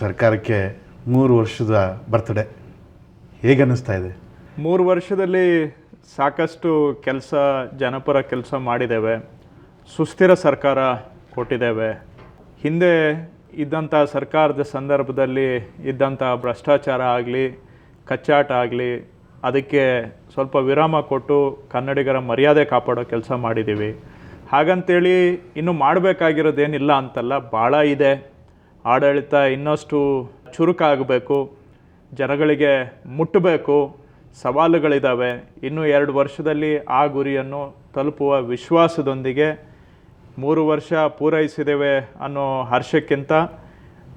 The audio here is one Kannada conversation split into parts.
ಸರ್ಕಾರಕ್ಕೆ 3 ವರ್ಷದ ಬರ್ತ್ಡೇ ಹೇಗೆ ಅನ್ನಿಸ್ತಾ ಇದೆ? 3 ವರ್ಷದಲ್ಲಿ ಸಾಕಷ್ಟು ಕೆಲಸ, ಜನಪರ ಕೆಲಸ ಮಾಡಿದ್ದೇವೆ. ಸುಸ್ಥಿರ ಸರ್ಕಾರ ಕೊಟ್ಟಿದ್ದೇವೆ. ಹಿಂದೆ ಇದ್ದಂಥ ಸರ್ಕಾರದ ಸಂದರ್ಭದಲ್ಲಿ ಇದ್ದಂಥ ಭ್ರಷ್ಟಾಚಾರ ಆಗಲಿ, ಕಚ್ಚಾಟ ಆಗಲಿ, ಅದಕ್ಕೆ ಸ್ವಲ್ಪ ವಿರಾಮ ಕೊಟ್ಟು ಕನ್ನಡಿಗರ ಮರ್ಯಾದೆ ಕಾಪಾಡೋ ಕೆಲಸ ಮಾಡಿದ್ದೀವಿ. ಹಾಗಂತೇಳಿ ಇನ್ನೂ ಮಾಡಬೇಕಾಗಿರೋದೇನಿಲ್ಲ ಅಂತಲ್ಲ, ಭಾಳ ಇದೆ. ಆಡಳಿತ ಇನ್ನಷ್ಟು ಚುರುಕಾಗಬೇಕು, ಜನಗಳಿಗೆ ಮುಟ್ಟಬೇಕು, ಸವಾಲುಗಳಿದ್ದಾವೆ. ಇನ್ನೂ 2 ವರ್ಷದಲ್ಲಿ ಆ ಗುರಿಯನ್ನು ತಲುಪುವ ವಿಶ್ವಾಸದೊಂದಿಗೆ 3 ವರ್ಷ ಪೂರೈಸಿದ್ದೇವೆ ಅನ್ನೋ ಹರ್ಷಕ್ಕಿಂತ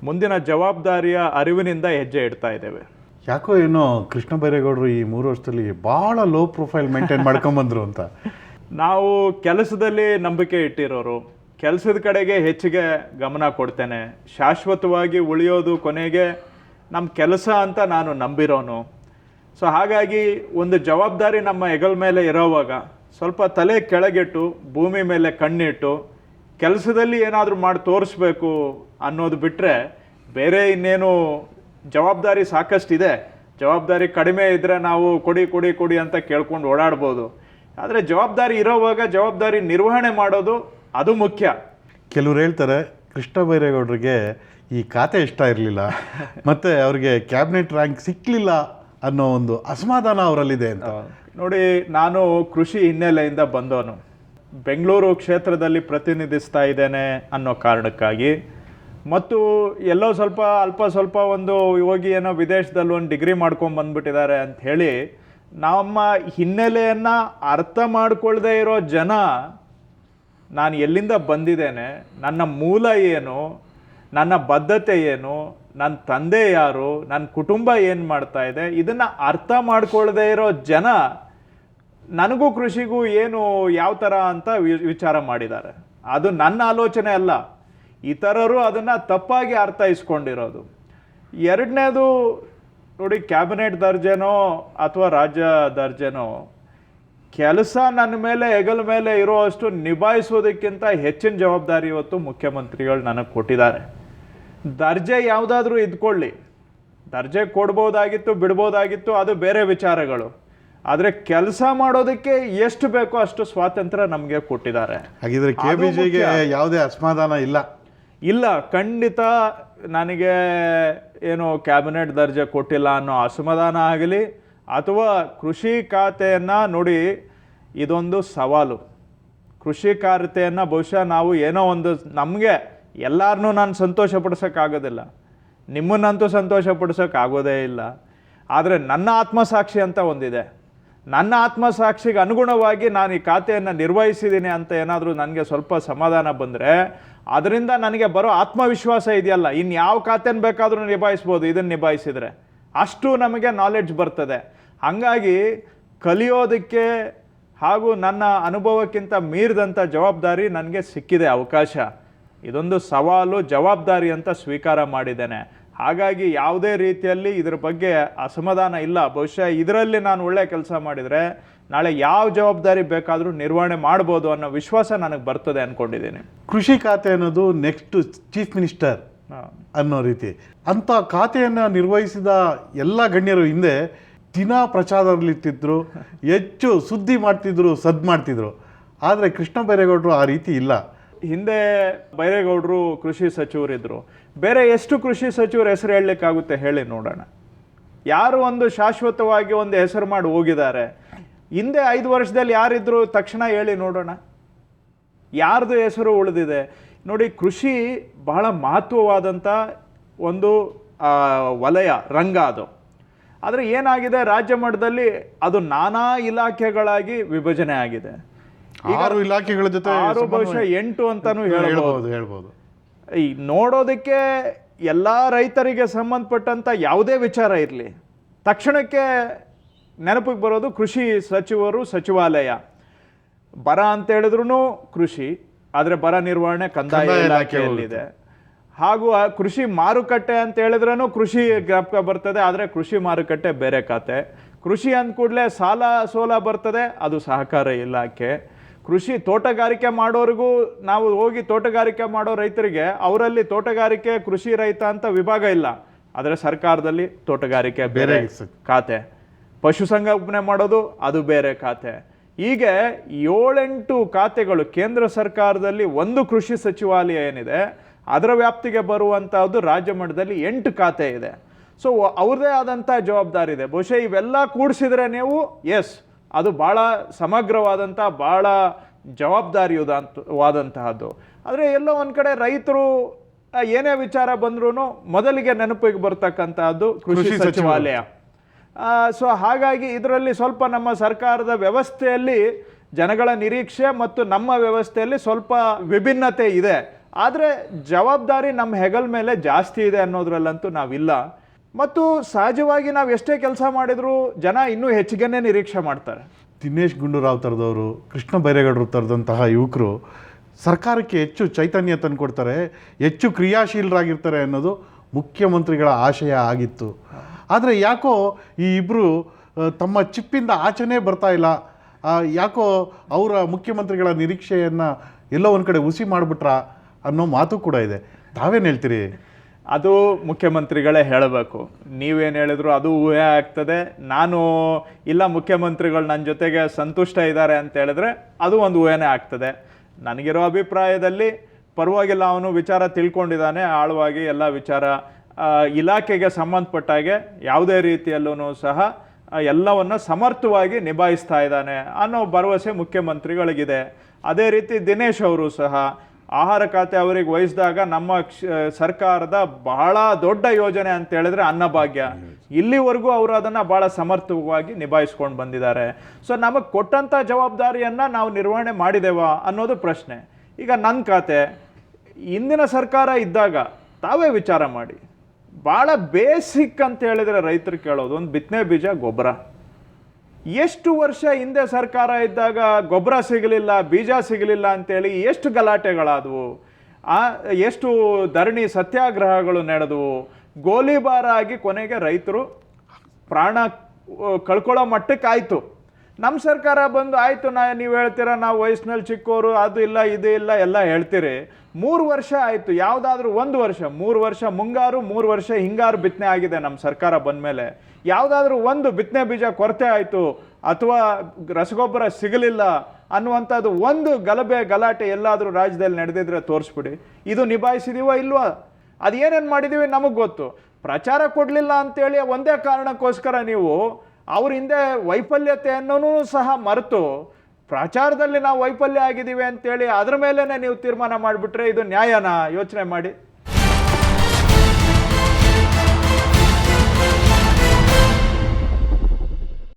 ಮುಂದಿನ ಜವಾಬ್ದಾರಿಯ ಅರಿವಿನಿಂದ ಹೆಜ್ಜೆ ಇಡ್ತಾ ಇದ್ದೇವೆ. ಯಾಕೋ ಏನೋ ಕೃಷ್ಣ ಬೈರೇಗೌಡರು ಈ 3 ವರ್ಷದಲ್ಲಿ ಭಾಳ ಲೋ ಪ್ರೊಫೈಲ್ ಮೇಂಟೈನ್ ಮಾಡ್ಕೊಂಬಂದ್ರು ಅಂತ. ನಾವು ಕೆಲಸದಲ್ಲಿ ನಂಬಿಕೆ ಇಟ್ಟಿರೋರು, ಕೆಲಸದ ಕಡೆಗೆ ಹೆಚ್ಚಿಗೆ ಗಮನ ಕೊಡ್ತೇನೆ. ಶಾಶ್ವತವಾಗಿ ಉಳಿಯೋದು ಕೊನೆಗೆ ನಮ್ಮ ಕೆಲಸ ಅಂತ ನಾನು ನಂಬಿರೋನು. ಸೊ ಹಾಗಾಗಿ ಒಂದು ಜವಾಬ್ದಾರಿ ನಮ್ಮ ಹೆಗಲ ಮೇಲೆ ಇರೋವಾಗ ಸ್ವಲ್ಪ ತಲೆ ಕೆಳಗಿಟ್ಟು ಭೂಮಿ ಮೇಲೆ ಕಣ್ಣಿಟ್ಟು ಕೆಲಸದಲ್ಲಿ ಏನಾದರೂ ಮಾಡಿ ತೋರಿಸ್ಬೇಕು ಅನ್ನೋದು ಬಿಟ್ಟರೆ ಬೇರೆ ಇನ್ನೇನು ಜವಾಬ್ದಾರಿ ಸಾಕಷ್ಟಿದೆ. ಜವಾಬ್ದಾರಿ ಕಡಿಮೆ ಇದ್ದರೆ ನಾವು ಕೊಡಿ ಕೊಡಿ ಕೊಡಿ ಅಂತ ಕೇಳ್ಕೊಂಡು ಓಡಾಡ್ಬೋದು. ಆದರೆ ಜವಾಬ್ದಾರಿ ಇರೋವಾಗ ಜವಾಬ್ದಾರಿ ನಿರ್ವಹಣೆ ಮಾಡೋದು ಅದು ಮುಖ್ಯ. ಕೆಲವ್ರು ಹೇಳ್ತಾರೆ ಕೃಷ್ಣ ಬೈರೇಗೌಡರಿಗೆ ಈ ಖಾತೆ ಇಷ್ಟ ಇರಲಿಲ್ಲ ಮತ್ತು ಅವ್ರಿಗೆ ಕ್ಯಾಬಿನೆಟ್ ರ್ಯಾಂಕ್ ಸಿಕ್ಕಲಿಲ್ಲ ಅನ್ನೋ ಒಂದು ಅಸಮಾಧಾನ ಅವರಲ್ಲಿದೆ ಅಂತ. ನೋಡಿ, ನಾನು ಕೃಷಿ ಹಿನ್ನೆಲೆಯಿಂದ ಬಂದವನು. ಬೆಂಗಳೂರು ಕ್ಷೇತ್ರದಲ್ಲಿ ಪ್ರತಿನಿಧಿಸ್ತಾ ಇದ್ದೇನೆ ಅನ್ನೋ ಕಾರಣಕ್ಕಾಗಿ, ಮತ್ತು ಎಲ್ಲೋ ಅಲ್ಪ ಸ್ವಲ್ಪ ಒಂದು ಹೋಗಿ ಏನೋ ವಿದೇಶದಲ್ಲಿ ಒಂದು ಡಿಗ್ರಿ ಮಾಡ್ಕೊಂಡು ಬಂದ್ಬಿಟ್ಟಿದ್ದಾರೆ ಅಂತ ಹೇಳಿ ನಮ್ಮ ಹಿನ್ನೆಲೆಯನ್ನು ಅರ್ಥ ಮಾಡ್ಕೊಳ್ಳದೆ ಇರೋ ಜನ, ನಾನು ಎಲ್ಲಿಂದ ಬಂದಿದ್ದೇನೆ, ನನ್ನ ಮೂಲ ಏನು, ನನ್ನ ಬದ್ಧತೆ ಏನು, ನನ್ನ ತಂದೆ ಯಾರು, ನನ್ನ ಕುಟುಂಬ ಏನು ಮಾಡ್ತಾ ಇದೆ, ಇದನ್ನು ಅರ್ಥ ಮಾಡ್ಕೊಳ್ಳದೆ ಇರೋ ಜನ ನನಗೂ ಕೃಷಿಗೂ ಏನು ಯಾವ ಥರ ಅಂತ ವಿಚಾರ ಮಾಡಿದ್ದಾರೆ. ಅದು ನನ್ನ ಆಲೋಚನೆ ಅಲ್ಲ, ಇತರರು ಅದನ್ನು ತಪ್ಪಾಗಿ ಅರ್ಥೈಸ್ಕೊಂಡಿರೋದು. ಎರಡನೇದು ನೋಡಿ, ಕ್ಯಾಬಿನೆಟ್ ದರ್ಜೆನೋ ಅಥವಾ ರಾಜ್ಯ ದರ್ಜೆನೋ ಕೆಲಸ ನನ್ನ ಮೇಲೆ ಹೆಗಲ ಮೇಲೆ ಇರೋಷ್ಟು ನಿಭಾಯಿಸೋದಕ್ಕಿಂತ ಹೆಚ್ಚಿನ ಜವಾಬ್ದಾರಿ ಇವತ್ತು ಮುಖ್ಯಮಂತ್ರಿಗಳು ನನಗೆ ಕೊಟ್ಟಿದ್ದಾರೆ. ದರ್ಜೆ ಯಾವುದಾದ್ರೂ ಇದ್ಕೊಳ್ಳಿ, ದರ್ಜೆ ಕೊಡ್ಬೋದಾಗಿತ್ತು ಬಿಡ್ಬೋದಾಗಿತ್ತು, ಅದು ಬೇರೆ ವಿಚಾರಗಳು. ಆದರೆ ಕೆಲಸ ಮಾಡೋದಕ್ಕೆ ಎಷ್ಟು ಬೇಕೋ ಅಷ್ಟು ಸ್ವಾತಂತ್ರ್ಯ ನಮಗೆ ಕೊಟ್ಟಿದ್ದಾರೆ. ಹಾಗಿದ್ರೆ KBJಗೆ ಯಾವುದೇ ಅಸಮಾಧಾನ ಇಲ್ಲ? ಖಂಡಿತ ನನಗೆ ಏನು ಕ್ಯಾಬಿನೆಟ್ ದರ್ಜೆ ಕೊಟ್ಟಿಲ್ಲ ಅನ್ನೋ ಅಸಮಾಧಾನ ಆಗಲಿ, ಅಥವಾ ಕೃಷಿ ಖಾತೆಯನ್ನು ನೋಡಿ, ಇದೊಂದು ಸವಾಲು. ಕೃಷಿ ಖಾತೆಯನ್ನು ಬಹುಶಃ ನಾವು ಏನೋ ಒಂದು, ನಮಗೆ ಎಲ್ಲರನ್ನೂ ನಾನು ಸಂತೋಷಪಡಿಸೋಕ್ಕಾಗೋದಿಲ್ಲ, ನಿಮ್ಮನ್ನಂತೂ ಸಂತೋಷಪಡಿಸೋಕ್ಕಾಗೋದೇ ಇಲ್ಲ. ಆದರೆ ನನ್ನ ಆತ್ಮಸಾಕ್ಷಿ ಅಂತ ಒಂದಿದೆ. ನನ್ನ ಆತ್ಮಸಾಕ್ಷಿಗೆ ಅನುಗುಣವಾಗಿ ನಾನು ಈ ಖಾತೆಯನ್ನು ನಿರ್ವಹಿಸಿದ್ದೀನಿ ಅಂತ ಏನಾದರೂ ನನಗೆ ಸ್ವಲ್ಪ ಸಮಾಧಾನ ಬಂದರೆ, ಅದರಿಂದ ನನಗೆ ಬರೋ ಆತ್ಮವಿಶ್ವಾಸ ಇದೆಯಲ್ಲ, ಇನ್ನು ಯಾವ ಖಾತೆನ ಬೇಕಾದರೂ ನಿಭಾಯಿಸ್ಬೋದು ಇದನ್ನು ನಿಭಾಯಿಸಿದರೆ, ಅಷ್ಟು ನಮಗೆ ನಾಲೆಡ್ಜ್ ಬರ್ತದೆ. ಹಾಗಾಗಿ ಕಲಿಯೋದಕ್ಕೆ ಹಾಗೂ ನನ್ನ ಅನುಭವಕ್ಕಿಂತ ಮೀರಿದಂಥ ಜವಾಬ್ದಾರಿ ನನಗೆ ಸಿಕ್ಕಿದೆ, ಅವಕಾಶ. ಇದೊಂದು ಸವಾಲು, ಜವಾಬ್ದಾರಿ ಅಂತ ಸ್ವೀಕಾರ ಮಾಡಿದ್ದೇನೆ. ಹಾಗಾಗಿ ಯಾವುದೇ ರೀತಿಯಲ್ಲಿ ಇದ್ರ ಬಗ್ಗೆ ಅಸಮಾಧಾನ ಇಲ್ಲ. ಬಹುಶಃ ಇದರಲ್ಲಿ ನಾನು ಒಳ್ಳೆ ಕೆಲಸ ಮಾಡಿದರೆ ನಾಳೆ ಯಾವ ಜವಾಬ್ದಾರಿ ಬೇಕಾದರೂ ನಿರ್ವಹಣೆ ಮಾಡ್ಬೋದು ಅನ್ನೋ ವಿಶ್ವಾಸ ನನಗೆ ಬರ್ತದೆ ಅಂದ್ಕೊಂಡಿದ್ದೀನಿ. ಕೃಷಿ ಖಾತೆ ಅನ್ನೋದು ನೆಕ್ಸ್ಟ್ ಚೀಫ್ ಮಿನಿಸ್ಟರ್ ಅನ್ನೋ ರೀತಿ. ಅಂಥ ಖಾತೆಯನ್ನು ನಿರ್ವಹಿಸಿದ ಎಲ್ಲ ಗಣ್ಯರು ಹಿಂದೆ ದಿನ ಪ್ರಚಾರದಲ್ಲಿರ್ತಿದ್ರು, ಹೆಚ್ಚು ಸುದ್ದಿ ಮಾಡ್ತಿದ್ರು, ಸದ್ದು ಮಾಡ್ತಿದ್ರು. ಆದರೆ ಕೃಷ್ಣ ಬೈರೇಗೌಡರು ಆ ರೀತಿ ಇಲ್ಲ. ಹಿಂದೆ ಬೈರೇಗೌಡರು ಕೃಷಿ ಸಚಿವರಿದ್ದರು. ಬೇರೆ ಎಷ್ಟು ಕೃಷಿ ಸಚಿವರ ಹೆಸರು ಹೇಳಲಿಕ್ಕಾಗುತ್ತೆ ಹೇಳಿ ನೋಡೋಣ. ಯಾರು ಒಂದು ಶಾಶ್ವತವಾಗಿ ಒಂದು ಹೆಸರು ಮಾಡಿ ಹೋಗಿದ್ದಾರೆ? ಹಿಂದೆ 5 ವರ್ಷದಲ್ಲಿ ಯಾರಿದ್ರು ತಕ್ಷಣ ಹೇಳಿ ನೋಡೋಣ, ಯಾರ್ದು ಹೆಸರು ಉಳಿದಿದೆ? ನೋಡಿ, ಕೃಷಿ ಬಹಳ ಮಹತ್ವವಾದಂಥ ಒಂದು ವಲಯ, ರಂಗ ಅದು. ಆದರೆ ಏನಾಗಿದೆ, ರಾಜ್ಯ ಮಟ್ಟದಲ್ಲಿ ಅದು ನಾನಾ ಇಲಾಖೆಗಳಾಗಿ ವಿಭಜನೆ ಆಗಿದೆ. 6 ಇಲಾಖೆಗಳ ಜೊತೆ 6 ಬಹುಶಃ 8 ಅಂತಾನು ಹೇಳ್ಬೋದು. ಈ ನೋಡೋದಕ್ಕೆ ಎಲ್ಲ ರೈತರಿಗೆ ಸಂಬಂಧಪಟ್ಟಂಥ ಯಾವುದೇ ವಿಚಾರ ಇರಲಿ, ತಕ್ಷಣಕ್ಕೆ ನೆನಪಿಗೆ ಬರೋದು ಕೃಷಿ ಸಚಿವರು, ಸಚಿವಾಲಯ. ಬರ ಅಂತ ಹೇಳಿದ್ರು ಕೃಷಿ, ಆದರೆ ಬರ ನಿರ್ವಹಣೆ ಕಂದಾಯ ಇಲಾಖೆಯಲ್ಲಿದೆ. ಹಾಗೂ ಕೃಷಿ ಮಾರುಕಟ್ಟೆ ಅಂತ ಹೇಳಿದ್ರೂ ಕೃಷಿ ಜ್ಞಾಪಕ ಬರ್ತದೆ, ಆದರೆ ಕೃಷಿ ಮಾರುಕಟ್ಟೆ ಬೇರೆ ಖಾತೆ. ಕೃಷಿ ಅಂದ ಕೂಡಲೇ ಸಾಲ ಸೋಲ ಬರ್ತದೆ, ಅದು ಸಹಕಾರ ಇಲಾಖೆ. ಕೃಷಿ ತೋಟಗಾರಿಕೆ ಮಾಡೋರಿಗೂ ನಾವು ಹೋಗಿ ತೋಟಗಾರಿಕೆ ಮಾಡೋ ರೈತರಿಗೆ ಅವರಲ್ಲಿ ತೋಟಗಾರಿಕೆ ಕೃಷಿ ರೈತ ಅಂತ ವಿಭಾಗ ಇಲ್ಲ. ಆದರೆ ಸರ್ಕಾರದಲ್ಲಿ ತೋಟಗಾರಿಕೆ ಬೇರೆ ಖಾತೆ, ಪಶುಸಂಗೋಪನೆ ಮಾಡೋದು ಅದು ಬೇರೆ ಖಾತೆ. ಹೀಗೆ 7-8 ಖಾತೆಗಳು ಕೇಂದ್ರ ಸರ್ಕಾರದಲ್ಲಿ ಒಂದು ಕೃಷಿ ಸಚಿವಾಲಯ ಏನಿದೆ ಅದರ ವ್ಯಾಪ್ತಿಗೆ ಬರುವಂತಹದ್ದು ರಾಜ್ಯ ಮಟ್ಟದಲ್ಲಿ 8 ಖಾತೆ ಇದೆ. ಸೊ ಅವ್ರದ್ದೇ ಆದಂಥ ಜವಾಬ್ದಾರಿ ಇದೆ. ಬಹುಶಃ ಇವೆಲ್ಲ ಕೂಡಿಸಿದ್ರೆ ನೀವು ಅದು ಭಾಳ ಸಮಗ್ರವಾದಂಥ ಭಾಳ ಜವಾಬ್ದಾರಿಯುತವಾದಂತಹದ್ದು. ಆದರೆ ಎಲ್ಲೋ ಒಂದು ಕಡೆ ರೈತರು ಏನೇ ವಿಚಾರ ಬಂದ್ರೂ ಮೊದಲಿಗೆ ನೆನಪಿಗೆ ಬರ್ತಕ್ಕಂತಹದ್ದು ಕೃಷಿ ಸಚಿವಾಲಯ. ಸೊ ಹಾಗಾಗಿ ಇದರಲ್ಲಿ ಸ್ವಲ್ಪ ನಮ್ಮ ಸರ್ಕಾರದ ವ್ಯವಸ್ಥೆಯಲ್ಲಿ ಜನಗಳ ನಿರೀಕ್ಷೆ ಮತ್ತು ನಮ್ಮ ವ್ಯವಸ್ಥೆಯಲ್ಲಿ ಸ್ವಲ್ಪ ವಿಭಿನ್ನತೆ ಇದೆ. ಆದರೆ ಜವಾಬ್ದಾರಿ ನಮ್ಮ ಹೆಗಲ ಮೇಲೆ ಜಾಸ್ತಿ ಇದೆ ಅನ್ನೋದ್ರಲ್ಲಂತೂ ನಾವಿಲ್ಲ. ಮತ್ತು ಸಹಜವಾಗಿ ನಾವು ಎಷ್ಟೇ ಕೆಲಸ ಮಾಡಿದರೂ ಜನ ಇನ್ನೂ ಹೆಚ್ಚಿಗೆನೇ ನಿರೀಕ್ಷೆ ಮಾಡ್ತಾರೆ. ದಿನೇಶ್ ಗುಂಡೂರಾವ್ ಥರದವರು, ಕೃಷ್ಣ ಬೈರೇಗೌಡರು ಥರದಂತಹ ಯುವಕರು ಸರ್ಕಾರಕ್ಕೆ ಹೆಚ್ಚು ಚೈತನ್ಯ ತಂದುಕೊಡ್ತಾರೆ, ಹೆಚ್ಚು ಕ್ರಿಯಾಶೀಲರಾಗಿರ್ತಾರೆ ಅನ್ನೋದು ಮುಖ್ಯಮಂತ್ರಿಗಳ ಆಶಯ ಆಗಿತ್ತು. ಆದರೆ ಯಾಕೋ ಈ ಇಬ್ಬರು ತಮ್ಮ ಚಿಪ್ಪಿಂದ ಆಚೆನೇ ಬರ್ತಾ ಇಲ್ಲ. ಯಾಕೋ ಅವರ ಮುಖ್ಯಮಂತ್ರಿಗಳ ನಿರೀಕ್ಷೆಯನ್ನು ಎಲ್ಲೋ ಒಂದು ಕಡೆ ಹುಸಿ ಮಾಡಿಬಿಟ್ರಾ ಅನ್ನೋ ಮಾತು ಕೂಡ ಇದೆ. ತಾವೇನು ಹೇಳ್ತೀರಿ? ಅದು ಮುಖ್ಯಮಂತ್ರಿಗಳೇ ಹೇಳಬೇಕು. ನೀವೇನು ಹೇಳಿದ್ರು ಅದು ಊಹೆ ಆಗ್ತದೆ. ನಾನು ಇಲ್ಲ ಮುಖ್ಯಮಂತ್ರಿಗಳು ನನ್ನ ಜೊತೆಗೆ ಸಂತುಷ್ಟ ಇದ್ದಾರೆ ಅಂತ ಹೇಳಿದ್ರೆ ಅದು ಒಂದು ಊಹೆನೇ ಆಗ್ತದೆ. ನನಗಿರೋ ಅಭಿಪ್ರಾಯದಲ್ಲಿ ಪರವಾಗಿಲ್ಲ, ಅವನು ವಿಚಾರ ತಿಳ್ಕೊಂಡಿದ್ದಾನೆ ಆಳವಾಗಿ, ಎಲ್ಲ ವಿಚಾರ ಇಲಾಖೆಗೆ ಸಂಬಂಧಪಟ್ಟಾಗೆ ಯಾವುದೇ ರೀತಿಯಲ್ಲೂ ಸಹ ಎಲ್ಲವನ್ನು ಸಮರ್ಥವಾಗಿ ನಿಭಾಯಿಸ್ತಾ ಇದ್ದಾನೆ ಅನ್ನೋ ಭರವಸೆ ಮುಖ್ಯಮಂತ್ರಿಗಳಿಗಿದೆ. ಅದೇ ರೀತಿ ದಿನೇಶ್ ಅವರು ಸಹ ಆಹಾರ ಖಾತೆ ಅವರಿಗೆ ವಹಿಸಿದಾಗ ನಮ್ಮ ಸರ್ಕಾರದ ಬಹಳ ದೊಡ್ಡ ಯೋಜನೆ ಅಂತ ಹೇಳಿದ್ರೆ ಅನ್ನಭಾಗ್ಯ, ಇಲ್ಲಿವರೆಗೂ ಅವರು ಅದನ್ನು ಭಾಳ ಸಮರ್ಥವಾಗಿ ನಿಭಾಯಿಸ್ಕೊಂಡು ಬಂದಿದ್ದಾರೆ. ಸೊ ನಮಗೆ ಕೊಟ್ಟಂಥ ಜವಾಬ್ದಾರಿಯನ್ನು ನಾವು ನಿರ್ವಹಣೆ ಮಾಡಿದೆವಾ ಅನ್ನೋದು ಪ್ರಶ್ನೆ. ಈಗ ನನ್ನ ಖಾತೆ ಹಿಂದಿನ ಸರ್ಕಾರ ಇದ್ದಾಗ ತಾವೇ ವಿಚಾರ ಮಾಡಿ, ಭಾಳ ಬೇಸಿಕ್ ಅಂತ ಹೇಳಿದರೆ ರೈತರು ಕೇಳೋದು ಒಂದು ಬಿತ್ತನೆ ಬೀಜ, ಗೊಬ್ಬರ. ಎಷ್ಟು ವರ್ಷ ಹಿಂದೆ ಸರ್ಕಾರ ಇದ್ದಾಗ ಗೊಬ್ಬರ ಸಿಗಲಿಲ್ಲ, ಬೀಜ ಸಿಗಲಿಲ್ಲ ಅಂತೇಳಿ ಎಷ್ಟು ಗಲಾಟೆಗಳಾದವು, ಎಷ್ಟು ಧರಣಿ ಸತ್ಯಾಗ್ರಹಗಳು ನಡೆದವು, ಗೋಲಿಬಾರ ಆಗಿ ಕೊನೆಗೆ ರೈತರು ಪ್ರಾಣ ಕಳ್ಕೊಳ್ಳೋ ಮಟ್ಟಕ್ಕೆ ಆಯಿತು. ನಮ್ಮ ಸರ್ಕಾರ ಬಂದು ಆಯಿತು, ನೀವು ಹೇಳ್ತೀರಾ ನಾವು ವಯಸ್ಸಿನಲ್ಲಿ ಚಿಕ್ಕವರು, ಅದು ಇಲ್ಲ ಇದು ಇಲ್ಲ ಎಲ್ಲ ಹೇಳ್ತೀರಿ. 3 ವರ್ಷ ಆಯಿತು, ಯಾವುದಾದ್ರೂ 1 ವರ್ಷ, 3 ವರ್ಷ ಮುಂಗಾರು 3 ವರ್ಷ ಹಿಂಗಾರು ಬಿತ್ತನೆ ಆಗಿದೆ ನಮ್ಮ ಸರ್ಕಾರ ಬಂದ ಮೇಲೆ. ಯಾವುದಾದ್ರೂ ಒಂದು ಬಿತ್ತನೆ ಬೀಜ ಕೊರತೆ ಆಯಿತು ಅಥವಾ ರಸಗೊಬ್ಬರ ಸಿಗಲಿಲ್ಲ ಅನ್ನುವಂಥದ್ದು ಒಂದು ಗಲಾಟೆ ಎಲ್ಲಾದರೂ ರಾಜ್ಯದಲ್ಲಿ ನಡೆದಿದ್ರೆ ತೋರಿಸ್ಬಿಡಿ. ಇದು ನಿಭಾಯಿಸಿದೀವೋ ಇಲ್ವಾ? ಅದು ಏನೇನು ಮಾಡಿದ್ದೀವಿ ನಮಗೆ ಗೊತ್ತು. ಪ್ರಚಾರ ಕೊಡಲಿಲ್ಲ ಅಂತೇಳಿ ಒಂದೇ ಕಾರಣಕ್ಕೋಸ್ಕರ ನೀವು ಅವ್ರ ಹಿಂದೆ ವೈಫಲ್ಯತೆಯನ್ನು ಸಹ ಮರೆತು ಪ್ರಚಾರದಲ್ಲಿ ನಾವು ವೈಫಲ್ಯ ಆಗಿದ್ದೀವಿ ಅಂತೇಳಿ ಅದ್ರ ಮೇಲೇ ನೀವು ತೀರ್ಮಾನ ಮಾಡಿಬಿಟ್ರೆ ಇದು ನ್ಯಾಯನಾ? ಯೋಚನೆ ಮಾಡಿ.